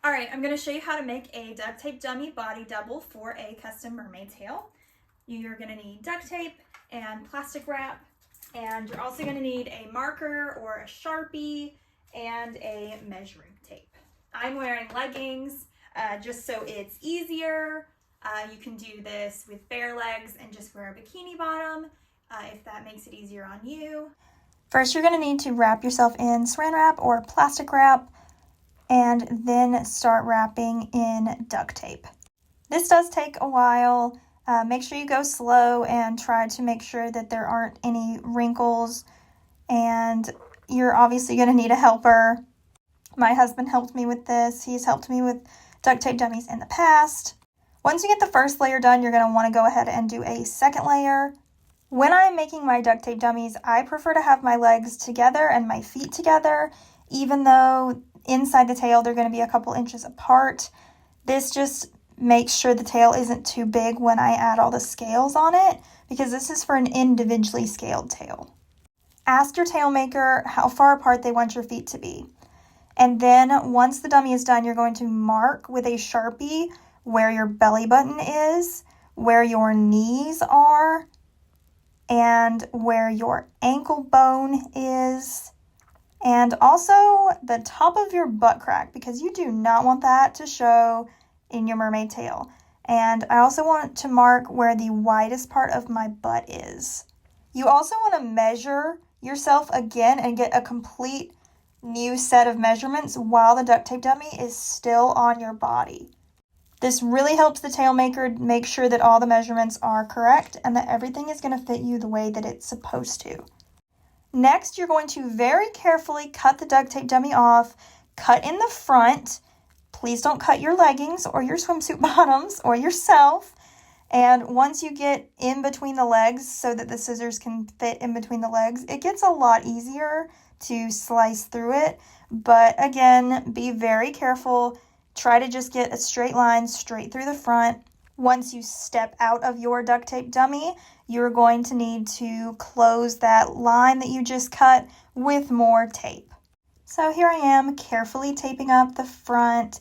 All right, I'm gonna show you how to make a duct tape dummy body double for a custom mermaid tail. You're gonna need duct tape and plastic wrap, and you're also gonna need a marker or a Sharpie and a measuring tape. I'm wearing leggings just so it's easier. You can do this with bare legs and just wear a bikini bottom if that makes it easier on you. First, you're gonna need to wrap yourself in saran wrap or plastic wrap, and then start wrapping in duct tape. This does take a while. Make sure you go slow and try to make sure that there aren't any wrinkles, and you're obviously going to need a helper. My husband helped me with this. He's helped me with duct tape dummies in the past. Once you get the first layer done, you're going to want to go ahead and do a second layer. When I'm making my duct tape dummies, I prefer to have my legs together and my feet together, even though inside the tail they're going to be a couple inches apart. This just makes sure the tail isn't too big when I add all the scales on it, because this is for an individually scaled tail. Ask your tail maker how far apart they want your feet to be. And then once the dummy is done, you're going to mark with a Sharpie where your belly button is, where your knees are, and where your ankle bone is, and also the top of your butt crack, because you do not want that to show in your mermaid tail. And I also want to mark where the widest part of my butt is. You also want to measure yourself again and get a complete new set of measurements while the duct tape dummy is still on your body. This really helps the tail maker make sure that all the measurements are correct and that everything is going to fit you the way that it's supposed to. Next, you're going to very carefully cut the duct tape dummy off. Cut in the front. Please don't cut your leggings or your swimsuit bottoms or yourself. And once you get in between the legs so that the scissors can fit in between the legs, it gets a lot easier to slice through it. But again, be very careful. Try to just get a straight line straight through the front. Once you step out of your duct tape dummy, you're going to need to close that line that you just cut with more tape. So here I am carefully taping up the front,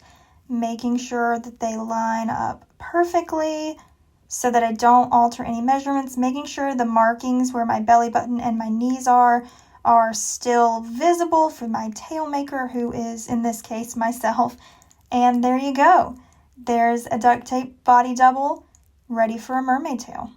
making sure that they line up perfectly so that I don't alter any measurements, making sure the markings where my belly button and my knees are still visible for my tail maker, who is in this case myself. And there you go. There's a duct tape body double ready for a mermaid tail.